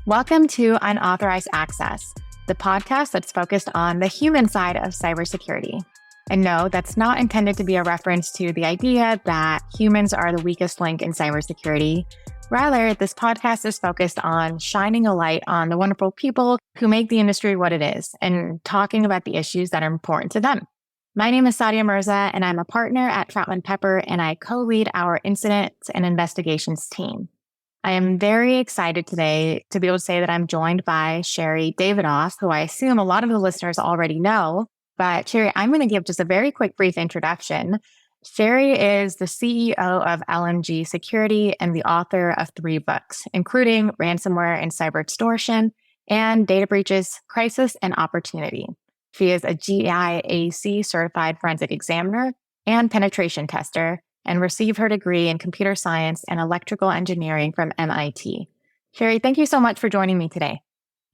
Welcome to Unauthorized Access, the podcast that's focused on the human side of cybersecurity. And no, that's not intended to be a reference to the idea that humans are the weakest link in cybersecurity. Rather, this podcast is focused on shining a light on the wonderful people who make the industry what it is and talking about the issues that are important to them. My name is Sadia Mirza, and I'm a partner at Troutman Pepper, and I co-lead our incidents and investigations team. I am very excited today to be able to say that I'm joined by Sherri Davidoff, who I assume a lot of the listeners already know. But Sherri, I'm going to give just a very quick, brief introduction. Sherri is the CEO of LMG Security and the author of 3 books, including Ransomware and Cyber Extortion and Data Breaches, Crisis and Opportunity. She is a GIAC certified forensic examiner and penetration tester, and received her degree in computer science and electrical engineering from MIT. Sherri, thank you so much for joining me today.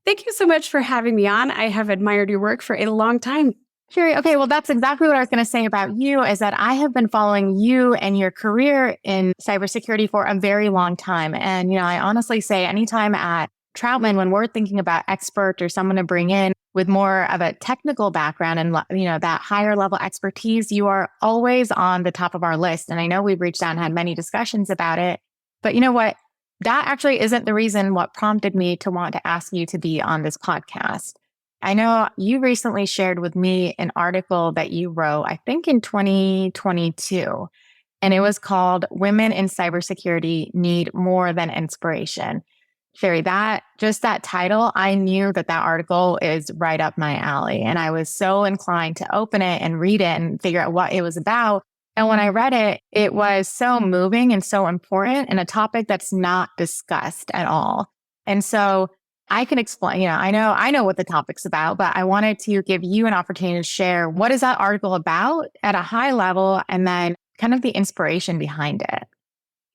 Thank you so much for having me on. I have admired your work for a long time. Sherri, okay, well, that's exactly what I was going to say about you, is that I have been following you and your career in cybersecurity for a very long time. And, I honestly say anytime at Troutman, when we're thinking about expert or someone to bring in with more of a technical background and, that higher level expertise, you are always on the top of our list. And I know we've reached out and had many discussions about it. But you know what? That actually isn't the reason what prompted me to want to ask you to be on this podcast. I know you recently shared with me an article that you wrote, I think in 2022, and it was called Women in Cybersecurity Need More Than Inspiration. Sherri, that title, I knew that article is right up my alley. And I was so inclined to open it and read it and figure out what it was about. And when I read it, it was so moving and so important and a topic that's not discussed at all. And so I can explain, I know what the topic's about, but I wanted to give you an opportunity to share what is that article about at a high level and then kind of the inspiration behind it.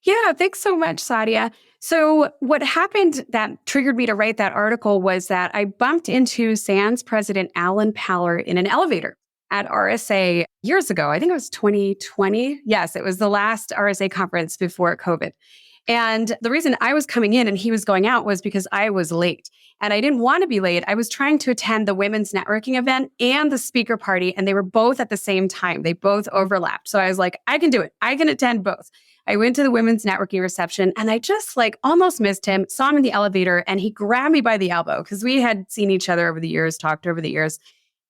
Yeah, thanks so much, Sadia. So what happened that triggered me to write that article was that I bumped into SANS President Alan Paller in an elevator at RSA years ago. I think it was 2020. Yes, it was the last RSA conference before COVID. And the reason I was coming in and he was going out was because I was late. And I didn't want to be late. I was trying to attend the women's networking event and the speaker party, and they were both at the same time. They both overlapped. So I was like, I can do it. I can attend both. I went to the women's networking reception and I just almost missed him, saw him in the elevator, and he grabbed me by the elbow because we had seen each other over the years, talked over the years.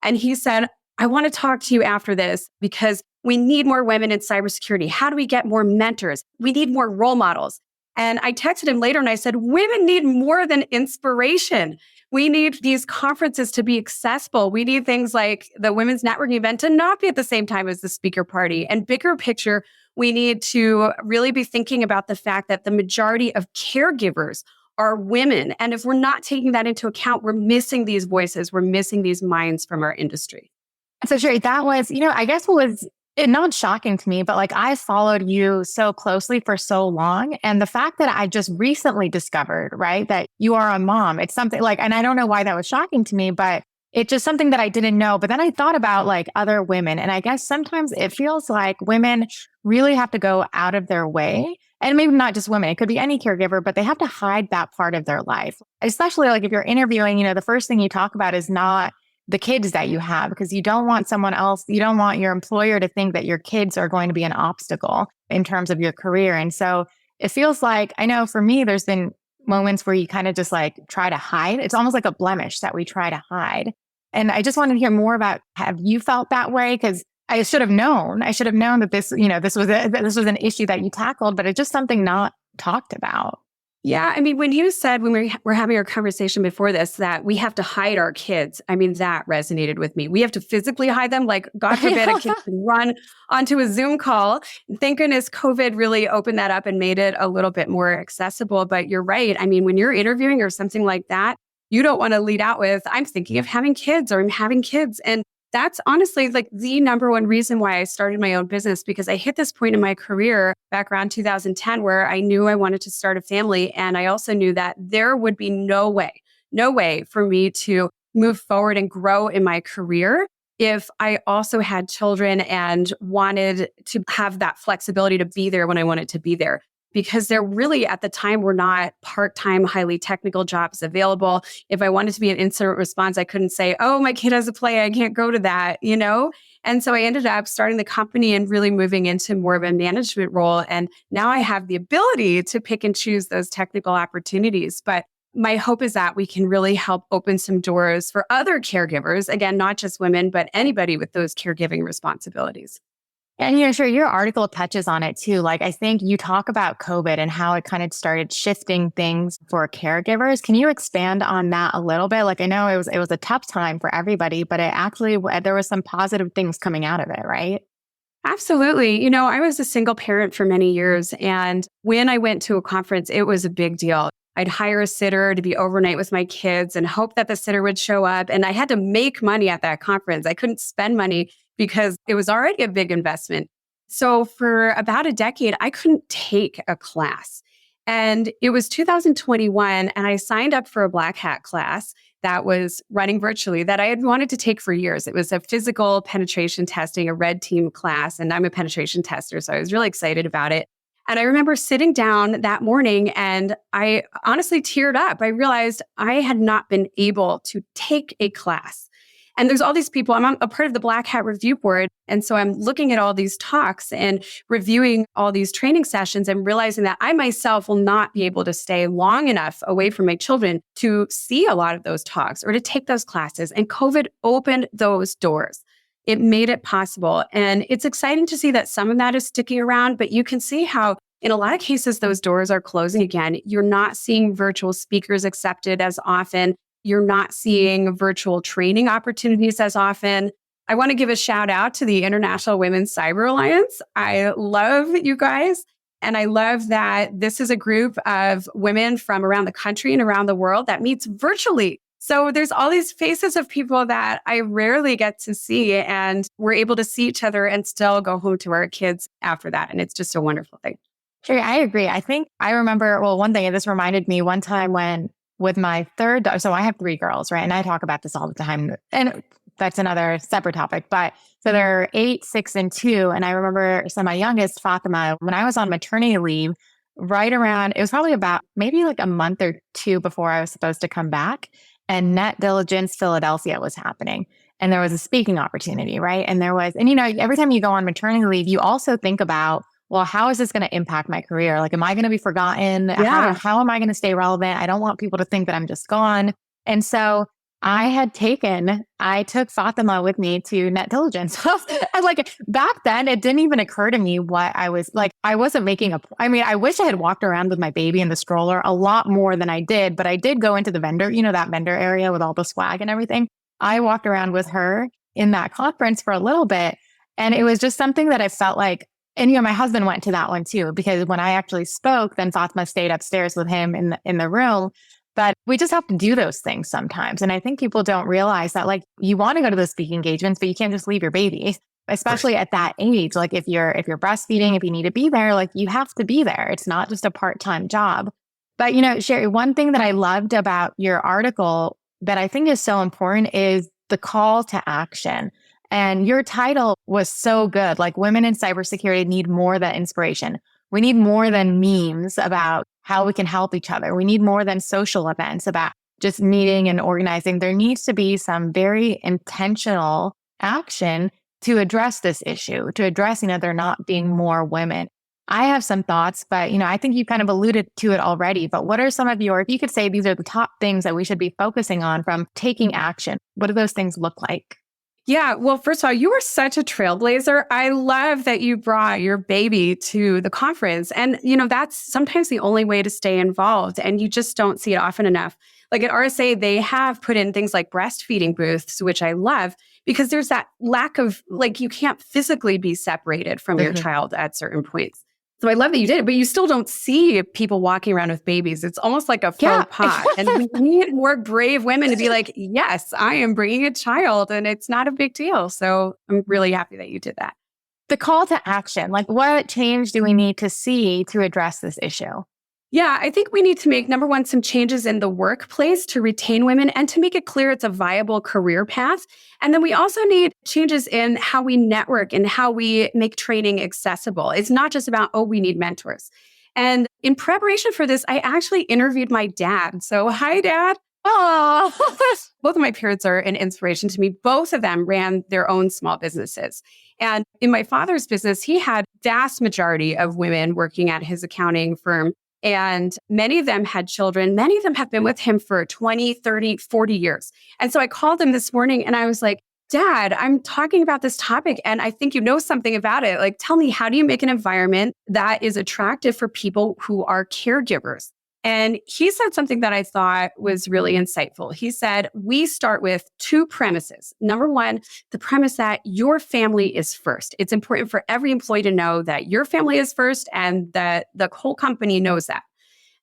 And he said, I want to talk to you after this because we need more women in cybersecurity. How do we get more mentors? We need more role models. And I texted him later and I said, women need more than inspiration. We need these conferences to be accessible. We need things like the women's networking event to not be at the same time as the speaker party. And bigger picture, we need to really be thinking about the fact that the majority of caregivers are women. And if we're not taking that into account, we're missing these voices. We're missing these minds from our industry. So Sherri, that was, I guess what was not shocking to me, but I followed you so closely for so long. And the fact that I just recently discovered, right, that you are a mom, it's something and I don't know why that was shocking to me, but it's just something that I didn't know. But then I thought about other women. And I guess sometimes it feels like women really have to go out of their way. And maybe not just women, it could be any caregiver, but they have to hide that part of their life. Especially if you're interviewing, the first thing you talk about is not the kids that you have, because you don't want someone else, you don't want your employer to think that your kids are going to be an obstacle in terms of your career. And so it feels like, I know for me, there's been moments where you kind of just try to hide. It's almost like a blemish that we try to hide. And I just wanted to hear more about, have you felt that way? Because I should have known that this, this was an issue that you tackled, but it's just something not talked about. Yeah. I mean, when you said when we were having our conversation before this, that we have to hide our kids, I mean, that resonated with me. We have to physically hide them. God forbid a kid can run onto a Zoom call. Thank goodness COVID really opened that up and made it a little bit more accessible. But you're right. I mean, when you're interviewing or something like that, you don't want to lead out with, I'm thinking of having kids or I'm having kids. And that's honestly the number one reason why I started my own business, because I hit this point in my career back around 2010 where I knew I wanted to start a family. And I also knew that there would be no way for me to move forward and grow in my career if I also had children and wanted to have that flexibility to be there when I wanted to be there. because there really at the time were not part-time, highly technical jobs available. If I wanted to be an incident response, I couldn't say, oh, my kid has a play, I can't go to that, you know? And so I ended up starting the company and really moving into more of a management role. And now I have the ability to pick and choose those technical opportunities. But my hope is that we can really help open some doors for other caregivers, again, not just women, but anybody with those caregiving responsibilities. And sure, your article touches on it too. Like, I think you talk about COVID and how it kind of started shifting things for caregivers. Can you expand on that a little bit? Like, I know it was a tough time for everybody, but it actually, there was some positive things coming out of it, right? Absolutely. I was a single parent for many years. And when I went to a conference, it was a big deal. I'd hire a sitter to be overnight with my kids and hope that the sitter would show up. And I had to make money at that conference. I couldn't spend money because it was already a big investment. So for about a decade, I couldn't take a class. And it was 2021, and I signed up for a Black Hat class that was running virtually that I had wanted to take for years. It was a physical penetration testing, a red team class, and I'm a penetration tester, so I was really excited about it. And I remember sitting down that morning and I honestly teared up. I realized I had not been able to take a class. And there's all these people, I'm a part of the Black Hat Review Board. And so I'm looking at all these talks and reviewing all these training sessions and realizing that I myself will not be able to stay long enough away from my children to see a lot of those talks or to take those classes. And COVID opened those doors. It made it possible. And it's exciting to see that some of that is sticking around, but you can see how in a lot of cases, those doors are closing again. You're not seeing virtual speakers accepted as often. You're not seeing virtual training opportunities as often. I want to give a shout out to the International Women's Cyber Alliance. I love you guys. And I love that this is a group of women from around the country and around the world that meets virtually. So there's all these faces of people that I rarely get to see, and we're able to see each other and still go home to our kids after that. And it's just a wonderful thing. Sure, I agree. I think I remember, well, one thing, and this reminded me one time when with my third daughter, so I have three girls, right? And I talk about this all the time. And that's another separate topic. But so they're 8, 6, and 2. And I remember, so my youngest, Fatima, when I was on maternity leave, right around, it was probably about maybe like a month or two before I was supposed to come back. And Net Diligence Philadelphia was happening. And there was a speaking opportunity, right? And there was, and every time you go on maternity leave, you also think about, well, how is this going to impact my career? Like, am I going to be forgotten? Yeah. How am I going to stay relevant? I don't want people to think that I'm just gone. And so I took Fatima with me to Net Diligence. And like back then, it didn't even occur to me what I was like. I wasn't I wish I had walked around with my baby in the stroller a lot more than I did, but I did go into the vendor, that vendor area with all the swag and everything. I walked around with her in that conference for a little bit. And it was just something that I felt like, and my husband went to that one too, because when I actually spoke, then Fatima stayed upstairs with him in the room. But we just have to do those things sometimes. And I think people don't realize that, like, you want to go to those speaking engagements, but you can't just leave your baby, especially at that age. Like if you're breastfeeding, if you need to be there, like you have to be there. It's not just a part-time job. But Sherri, one thing that I loved about your article that I think is so important is the call to action. And your title was so good. Like, women in cybersecurity need more than inspiration. We need more than memes about how we can help each other. We need more than social events about just meeting and organizing. There needs to be some very intentional action to address this issue, to address, there not being more women. I have some thoughts, but, I think you kind of alluded to it already. But what are some of if you could say these are the top things that we should be focusing on from taking action, what do those things look like? Yeah. Well, first of all, you were such a trailblazer. I love that you brought your baby to the conference. And, that's sometimes the only way to stay involved. And you just don't see it often enough. Like at RSA, they have put in things like breastfeeding booths, which I love because there's that lack of, like, you can't physically be separated from your child at certain points. So I love that you did it, but you still don't see people walking around with babies. It's almost like a faux pas. And we need more brave women to be like, yes, I am bringing a child and it's not a big deal. So I'm really happy that you did that. The call to action, like what change do we need to see to address this issue? Yeah, I think we need to make, number one, some changes in the workplace to retain women and to make it clear it's a viable career path. And then we also need changes in how we network and how we make training accessible. It's not just about, we need mentors. And in preparation for this, I actually interviewed my dad. So, hi, Dad. Oh, Both of my parents are an inspiration to me. Both of them ran their own small businesses. And in my father's business, he had vast majority of women working at his accounting firm. And many of them had children. Many of them have been with him for 20, 30, 40 years. And so I called him this morning and I was like, Dad, I'm talking about this topic and I think you know something about it. Like, tell me, how do you make an environment that is attractive for people who are caregivers? And he said something that I thought was really insightful. He said, we start with two premises. Number one, the premise that your family is first. It's important for every employee to know that your family is first and that the whole company knows that.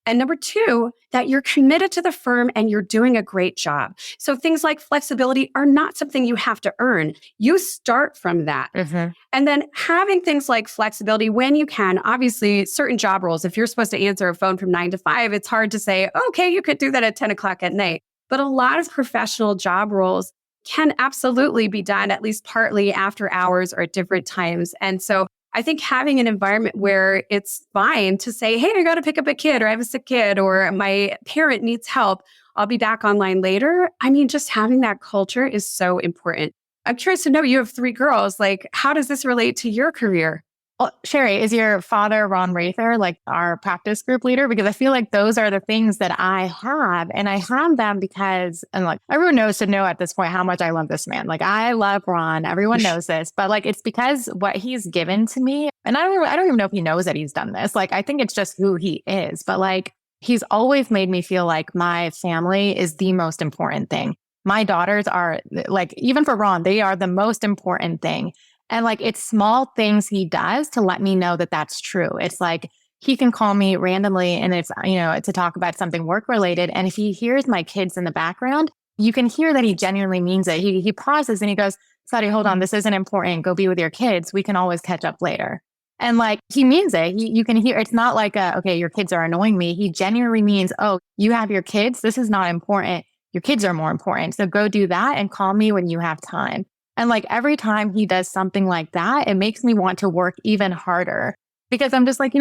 And number two, that you're committed to the firm and you're doing a great job. So things like flexibility are not something you have to earn. You start from that. Mhm. And then having things like flexibility when you can, obviously certain job roles, if you're supposed to answer a phone from 9 to 5, it's hard to say, okay, you could do that at 10 o'clock at night. But a lot of professional job roles can absolutely be done at least partly after hours or at different times. And so I think having an environment where it's fine to say, hey, I got to pick up a kid or I have a sick kid or my parent needs help. I'll be back online later. I mean, just having that culture is so important. I'm curious to know, you have 3 girls. Like, how does this relate to your career? Well, Sherri, is your father Ron Raether, like our practice group leader? Because I feel like those are the things that I have. And I have them because, and like everyone knows to know at this point how much I love this man. Like I love Ron. Everyone knows this, but like it's because what he's given to me. And I don't even know if he knows that he's done this. Like I think it's just who he is. But like he's always made me feel like my family is the most important thing. My daughters are like, even for Ron, they are the most important thing. And like, it's small things he does to let me know that that's true. It's like, he can call me randomly and it's, to talk about something work related. And if he hears my kids in the background, you can hear that he genuinely means it. He pauses and he goes, Sadia, hold on. This isn't important. Go be with your kids. We can always catch up later. And like, he means it. You can hear, it's not like, okay, your kids are annoying me. He genuinely means, oh, you have your kids. This is not important. Your kids are more important. So go do that and call me when you have time. And like every time he does something like that, it makes me want to work even harder because I'm just like,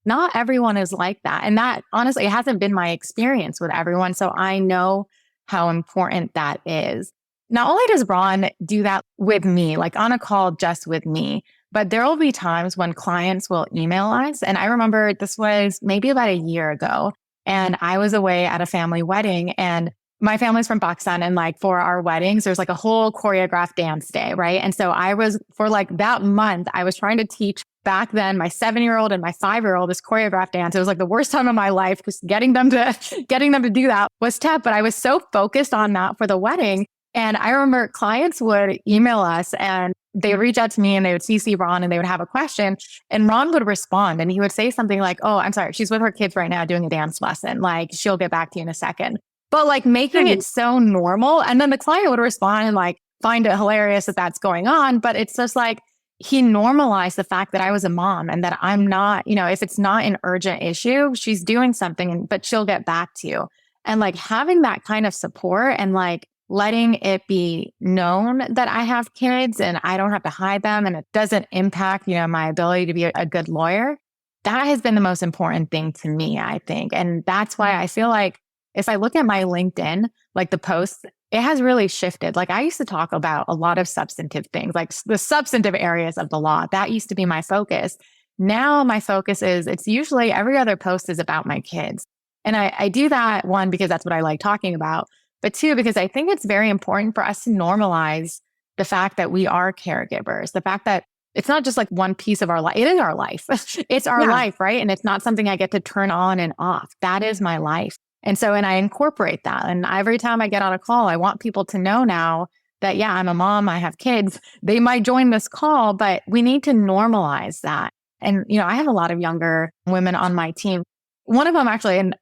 not everyone is like that. And that honestly hasn't been my experience with everyone. So I know how important that is. Not only does Ron do that with me, like on a call just with me, but there will be times when clients will email us. And I remember this was maybe about a year ago and I was away at a family wedding and my family's from Pakistan and like for our weddings, there's like a whole choreographed dance day, right? And so I was for like that month, I was trying to teach back then my 7-year-old and my 5-year-old this choreographed dance. It was like the worst time of my life because getting them to do that was tough. But I was so focused on that for the wedding. And I remember clients would email us and they would reach out to me and they would CC Ron and they would have a question and Ron would respond and he would say something like, oh, I'm sorry, she's with her kids right now doing a dance lesson. Like she'll get back to you in a second. But like making it so normal. And then the client would respond and like find it hilarious that that's going on. But it's just like he normalized the fact that I was a mom and that I'm not, if it's not an urgent issue, she's doing something, but she'll get back to you. And like having that kind of support and like letting it be known that I have kids and I don't have to hide them and it doesn't impact, my ability to be a good lawyer. That has been the most important thing to me, I think. And that's why I feel like if I look at my LinkedIn, like the posts, it has really shifted. Like I used to talk about a lot of substantive things, like the substantive areas of the law. That used to be my focus. Now my focus is, it's usually every other post is about my kids. And I do that, one, because that's what I like talking about, but two, because I think it's very important for us to normalize the fact that we are caregivers, the fact that it's not just like one piece of our life. It is our life. It's our life, right? And it's not something I get to turn on and off. That is my life. And I incorporate that. And every time I get on a call, I want people to know now that, yeah, I'm a mom, I have kids. They might join this call, but we need to normalize that. And, I have a lot of younger women on my team. One of them actually, and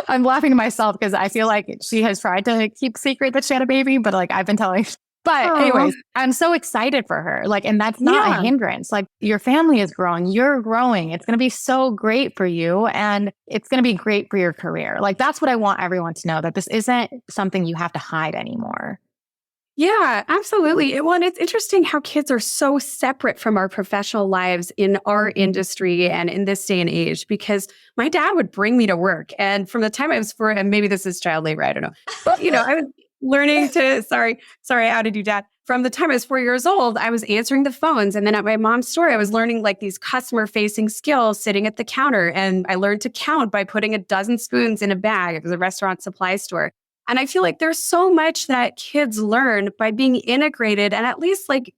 I'm laughing to myself because I feel like she has tried to keep secret that she had a baby, but like I've been telling. But anyways, I'm so excited for her. Like, and that's not a hindrance. Like your family is growing, you're growing. It's going to be so great for you and it's going to be great for your career. Like that's what I want everyone to know, that this isn't something you have to hide anymore. Yeah, absolutely. Well, and it's interesting how kids are so separate from our professional lives in our industry and in this day and age, because my dad would bring me to work. And from the time I was 4, and maybe this is child labor, I don't know. But, I was learning to, sorry, I outed you, Dad. From the time I was 4 years old, I was answering the phones. And then at my mom's store, I was learning like these customer facing skills sitting at the counter. And I learned to count by putting a dozen spoons in a bag. It was a restaurant supply store. And I feel like there's so much that kids learn by being integrated and at least like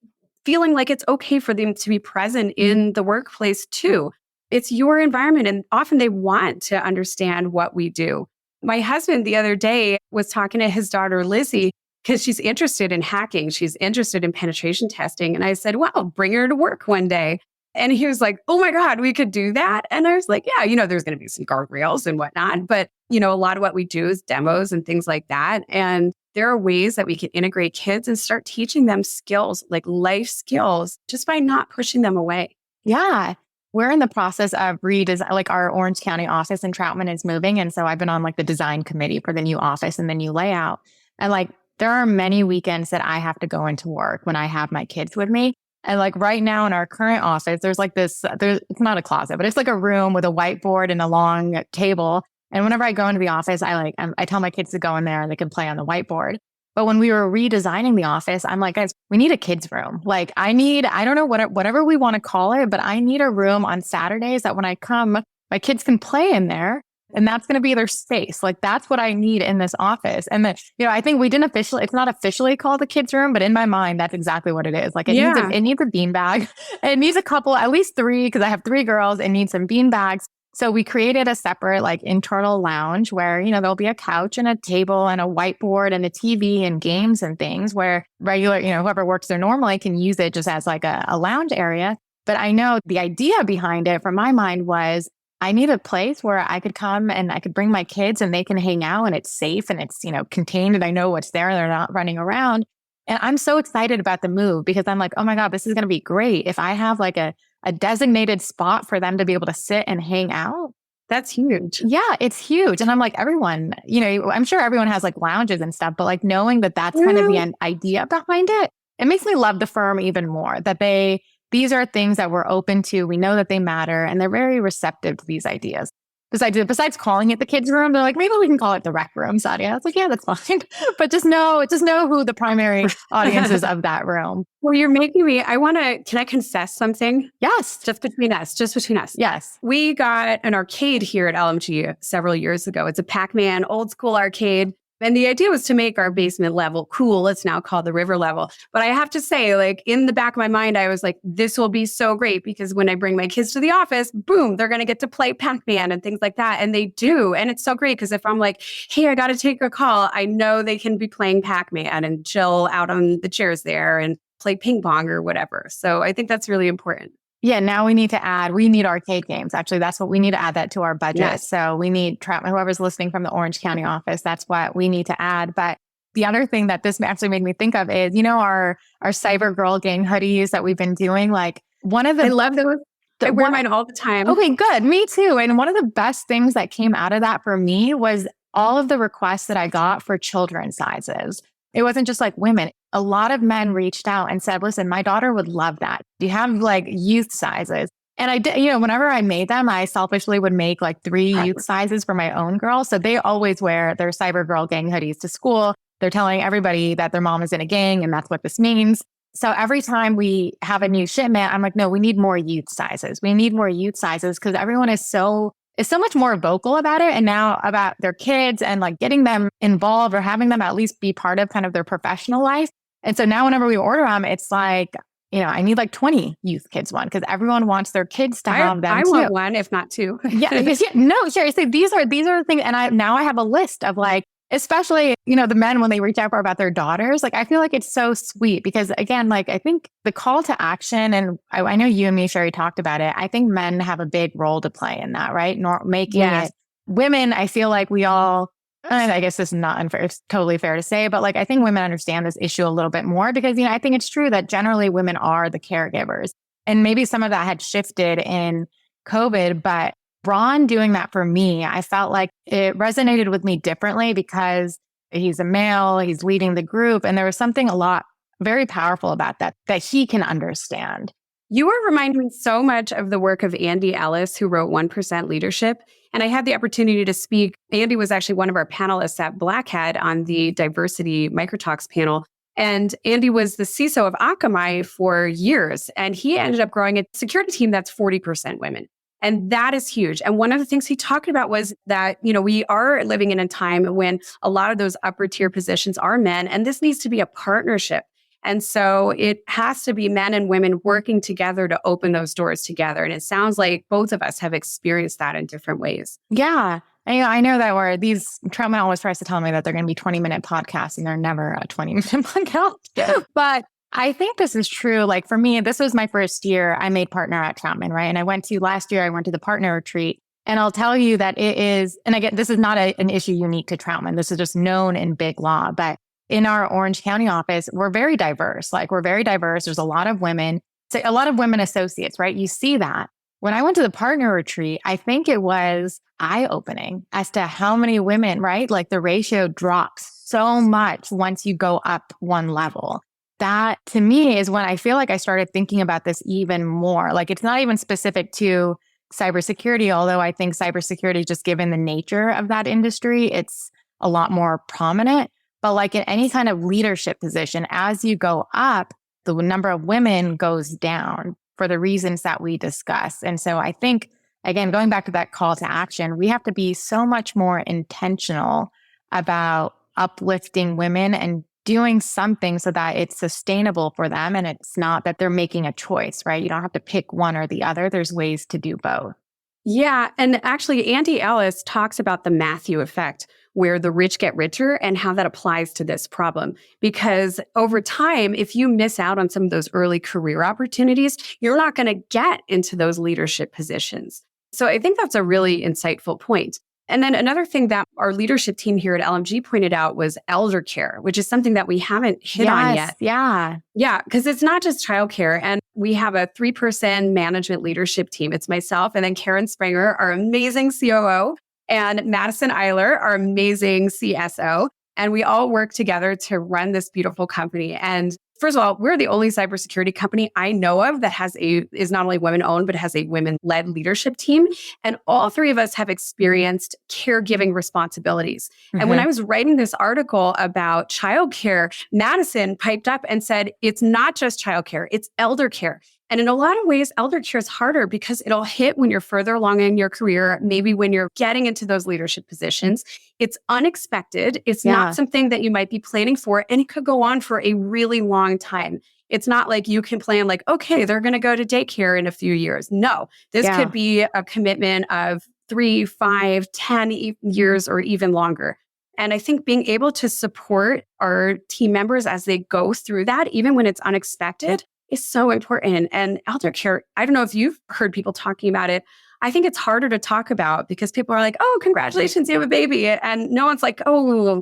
feeling like it's okay for them to be present in the workplace too. It's your environment, and often they want to understand what we do. My husband the other day was talking to his daughter, Lizzie, because she's interested in hacking. She's interested in penetration testing. And I said, well, bring her to work one day. And he was like, oh my God, we could do that. And I was like, yeah, there's going to be some guardrails and whatnot. But, a lot of what we do is demos and things like that. And there are ways that we can integrate kids and start teaching them skills, like life skills, just by not pushing them away. Yeah. We're in the process of like our Orange County office in Troutman is moving. And so I've been on like the design committee for the new office and the new layout. And like, there are many weekends that I have to go into work when I have my kids with me. And like right now in our current office, there's like it's not a closet, but it's like a room with a whiteboard and a long table. And whenever I go into the office, I tell my kids to go in there and they can play on the whiteboard. But when we were redesigning the office, I'm like, guys, we need a kids room. Like I don't know whatever we want to call it, but I need a room on Saturdays that when I come, my kids can play in there. And that's going to be their space. Like that's what I need in this office. And then, I think it's not officially called the kids room, but in my mind, that's exactly what it is. Like it needs a beanbag. It needs a couple, at least 3, because I have 3 girls. It needs some beanbags. So we created a separate like internal lounge where, there'll be a couch and a table and a whiteboard and a TV and games and things where regular, whoever works there normally can use it just as like a lounge area. But I know the idea behind it from my mind was I need a place where I could come and I could bring my kids and they can hang out and it's safe and it's, contained and I know what's there and they're not running around. And I'm so excited about the move because I'm like, oh my God, this is going to be great. If I have like a designated spot for them to be able to sit and hang out. That's huge. Yeah, it's huge. And I'm like, everyone, I'm sure everyone has like lounges and stuff, but like knowing that that's kind of the idea behind it, it makes me love the firm even more that these are things that we're open to. We know that they matter and they're very receptive to these ideas. Besides calling it the kids room, they're like, maybe we can call it the rec room, Sadia. It's like, yeah, that's fine. But just know who the primary audience is of that room. Well, you're making me, can I confess something? Yes. Just between us. Yes. We got an arcade here at LMG several years ago. It's a Pac-Man old school arcade. And the idea was to make our basement level cool. It's now called the river level. But I have to say, like in the back of my mind, I was like, this will be so great because when I bring my kids to the office, boom, they're going to get to play Pac-Man and things like that. And they do. And it's so great because if I'm like, hey, I got to take a call, I know they can be playing Pac-Man and chill out on the chairs there and play ping pong or whatever. So I think that's really important. Yeah, now we need arcade games. Actually, that's what we need to add that to our budget. Yes. So we need whoever's listening from the Orange County office, that's what we need to add. But the other thing that this actually made me think of is, our Cyber Girl Gang hoodies that we've been doing. Like one of the— I love those. I wear mine all the time. Okay, good. Me too. And one of the best things that came out of that for me was all of the requests that I got for children's sizes. It wasn't just like women. A lot of men reached out and said, listen, my daughter would love that. Do you have like youth sizes? And I did, whenever I made them, I selfishly would make like 3 youth sizes for my own girls. So they always wear their Cyber Girl Gang hoodies to school. They're telling everybody that their mom is in a gang and that's what this means. So every time we have a new shipment, I'm like, no, we need more youth sizes. We need more youth sizes because everyone is so much more vocal about it and now about their kids and like getting them involved or having them at least be part of kind of their professional life. And so now whenever we order them, it's like, I need like 20 youth kids one because everyone wants their kids to have them too. I want one, if not 2. No, seriously, these are the things. And I have a list of like, especially, the men when they reach out about their daughters, like I feel like it's so sweet because again, like I think the call to action, and I know you and me, Sherri, talked about it. I think men have a big role to play in that, right? Making it. Women, I feel like we all, and I guess this is not unfair, it's totally fair to say, but like I think women understand this issue a little bit more because, I think it's true that generally women are the caregivers. And maybe some of that had shifted in COVID, but Ron doing that for me, I felt like it resonated with me differently because He's a male, he's leading the group. And there was something very powerful about that he can understand. You are reminding me so much of the work of Andy Ellis, who wrote 1% Leadership. And I had the opportunity to speak. Andy was actually one of our panelists at Black Hat on the diversity microtalks panel. And Andy was the CISO of Akamai for years. And he ended up growing a security team that's 40% women. And that is huge. And one of the things he talked about was that, we are living in a time when a lot of those upper tier positions are men, and this needs to be a partnership. And so it has to be men and women working together to open those doors together. And it sounds like both of us have experienced that in different ways. Yeah. I know that Troutman always tries to tell me that they're going to be 20-minute podcasts, and they're never a 20-minute podcast. Yeah. But I think this is true. Like for me, this was my first year. I made partner at Troutman, right? And last year, I went to the partner retreat. And I'll tell you that it is, and again, this is not an issue unique to Troutman. This is just known in big law. But in our Orange County office, we're very diverse. There's a lot of women, a lot of women associates, right? You see that. When I went to the partner retreat, I think it was eye-opening as to how many women, right? Like the ratio drops so much once you go up one level. That to me is when I feel like I started thinking about this even more. Like it's not even specific to cybersecurity, although I think cybersecurity, just given the nature of that industry, it's a lot more prominent. But like in any kind of leadership position, as you go up, the number of women goes down for the reasons that we discuss. And so I think, again, going back to that call to action, we have to be so much more intentional about uplifting women and doing something so that it's sustainable for them. And it's not that they're making a choice, right? You don't have to pick one or the other. There's ways to do both. Yeah. And actually, Andy Ellis talks about the Matthew effect, where the rich get richer, and how that applies to this problem. Because over time, if you miss out on some of those early career opportunities, you're not going to get into those leadership positions. So I think that's a really insightful point. And then another thing that our leadership team here at LMG pointed out was elder care, which is something that we haven't hit on yet. Yeah. Yeah, because it's not just childcare. And we have a 3-person management leadership team. It's myself and then Karen Springer, our amazing COO, and Madison Eiler, our amazing CSO. And we all work together to run this beautiful company. And first of all, we're the only cybersecurity company I know of that is not only women-owned, but has a women-led leadership team. And all three of us have experienced caregiving responsibilities. Mm-hmm. And when I was writing this article about childcare, Madison piped up and said, it's not just childcare, it's elder care. And in a lot of ways, elder care is harder because it'll hit when you're further along in your career, maybe when you're getting into those leadership positions. It's unexpected. It's not something that you might be planning for, and it could go on for a really long time. It's not like you can plan like, okay, they're going to go to daycare in a few years. No, this could be a commitment of 3, 5, 10 years or even longer. And I think being able to support our team members as they go through that, even when it's unexpected, is so important. And elder care, I don't know if you've heard people talking about it. I think it's harder to talk about because people are like, oh, congratulations, you have a baby. And no one's like, oh,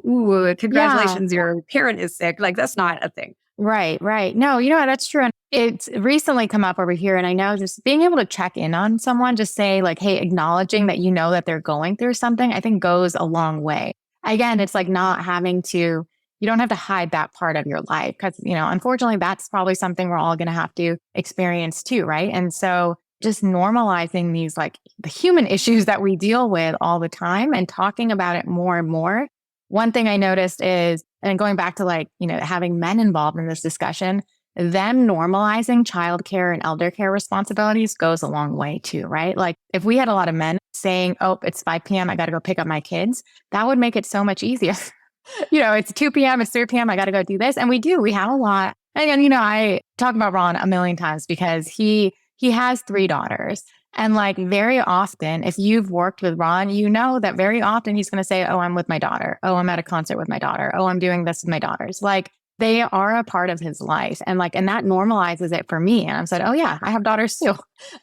congratulations, your parent is sick. Like, that's not a thing. Right. No, that's true. And it's recently come up over here. And I know just being able to check in on someone, just say like, hey, acknowledging that that they're going through something, I think goes a long way. Again, it's like not having to, you don't have to hide that part of your life because, unfortunately, that's probably something we're all going to have to experience too, right? And so just normalizing these like the human issues that we deal with all the time and talking about it more and more. One thing I noticed is, and going back to like, having men involved in this discussion, them normalizing childcare and elder care responsibilities goes a long way too, right? Like if we had a lot of men saying, oh, it's 5 p.m., I got to go pick up my kids, that would make it so much easier. It's 2 p.m., it's 3 p.m., I got to go do this. And we have a lot. And again, I talk about Ron a million times because he has 3 daughters. And like very often, if you've worked with Ron, you know that very often he's going to say, oh, I'm with my daughter. Oh, I'm at a concert with my daughter. Oh, I'm doing this with my daughters. Like they are a part of his life. And that normalizes it for me. And I said, oh yeah, I have daughters too.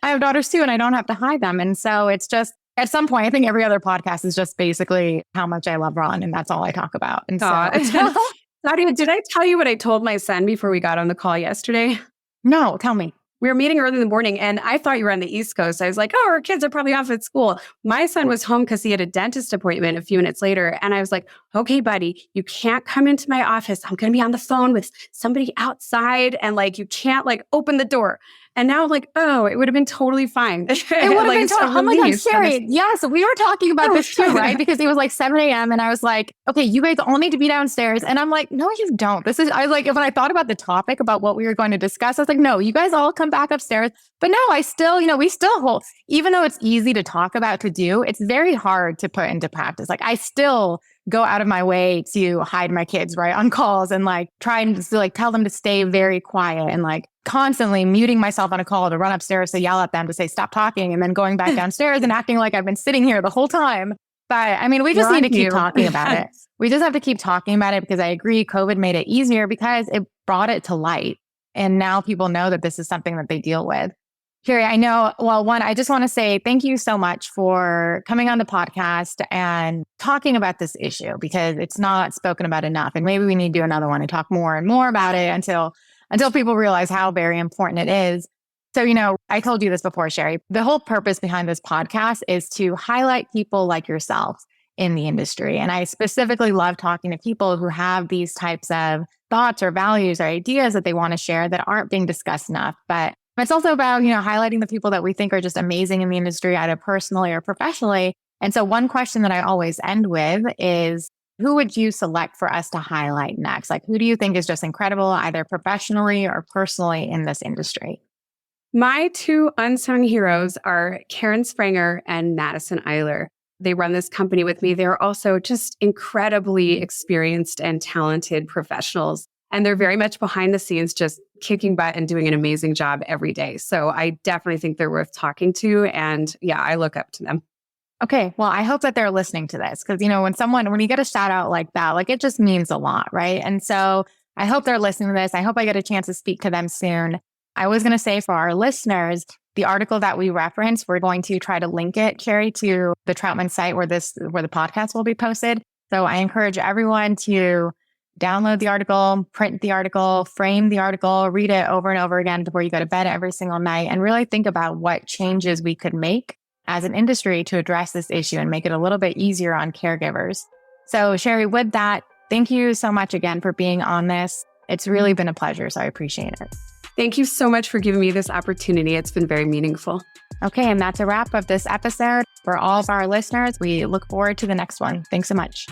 And I don't have to hide them. And so it's just, at some point, I think every other podcast is just basically how much I love Ron. And that's all I talk about. And Sadia, did I tell you what I told my son before we got on the call yesterday? No, tell me. we were meeting early in the morning and I thought you were on the East Coast. I was like, oh, our kids are probably off at school. My son was home because he had a dentist appointment a few minutes later. And I was like, okay, buddy, you can't come into my office. I'm going to be on the phone with somebody outside and like, you can't like open the door. And now I'm like, oh, it would have been totally fine. It would have been totally, oh my God, Sherri. Yeah, so we were talking about this too, right? Because it was like 7 a.m. and I was like, okay, you guys all need to be downstairs. And I'm like, no, you don't. I was like, when I thought about the topic about what we were going to discuss, I was like, no, you guys all come back upstairs. But no, I still, we still hold, even though it's easy to talk about, to do, it's very hard to put into practice. Like I still go out of my way to hide my kids, right, on calls and like trying to like tell them to stay very quiet and like constantly muting myself on a call to run upstairs to yell at them to say, stop talking, and then going back downstairs and acting like I've been sitting here the whole time. But I mean, we just need to keep talking about it. We just have to keep talking about it because I agree COVID made it easier because it brought it to light. And now people know that this is something that they deal with. Sherri, I know, well, one, I just want to say thank you so much for coming on the podcast and talking about this issue because it's not spoken about enough. And maybe we need to do another one and talk more and more about it until people realize how very important it is. So, I told you this before, Sherri, the whole purpose behind this podcast is to highlight people like yourself in the industry. And I specifically love talking to people who have these types of thoughts or values or ideas that they want to share that aren't being discussed enough. But it's also about, highlighting the people that we think are just amazing in the industry, either personally or professionally. And so one question that I always end with is, who would you select for us to highlight next? Like, who do you think is just incredible, either professionally or personally in this industry? My two unsung heroes are Karen Spranger and Madison Eiler. They run this company with me. They're also just incredibly experienced and talented professionals. And they're very much behind the scenes, just kicking butt and doing an amazing job every day. So I definitely think they're worth talking to. And yeah, I look up to them. Okay. Well, I hope that they're listening to this because, when you get a shout out like that, like it just means a lot, right? And so I hope they're listening to this. I hope I get a chance to speak to them soon. I was going to say for our listeners, the article that we referenced, we're going to try to link it, Sherri, to the Troutman site where the podcast will be posted. So I encourage everyone to download the article, print the article, frame the article, read it over and over again before you go to bed every single night, and really think about what changes we could make as an industry to address this issue and make it a little bit easier on caregivers. So Sherri, with that, thank you so much again for being on this. It's really been a pleasure, so I appreciate it. Thank you so much for giving me this opportunity. It's been very meaningful. Okay, and that's a wrap of this episode. For all of our listeners, we look forward to the next one. Thanks so much.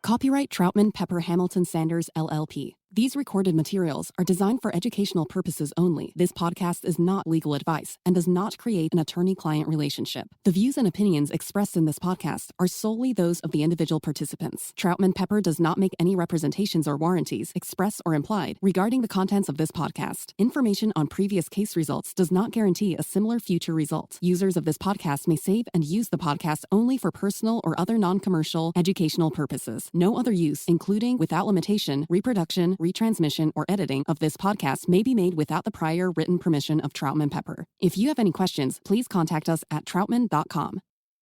Copyright Troutman Pepper Hamilton Sanders, LLP. These recorded materials are designed for educational purposes only. This podcast is not legal advice and does not create an attorney-client relationship. The views and opinions expressed in this podcast are solely those of the individual participants. Troutman Pepper does not make any representations or warranties, express or implied, regarding the contents of this podcast. Information on previous case results does not guarantee a similar future result. Users of this podcast may save and use the podcast only for personal or other non-commercial educational purposes. No other use, including, without limitation, reproduction, retransmission, or editing of this podcast may be made without the prior written permission of Troutman Pepper. If you have any questions, please contact us at troutman.com.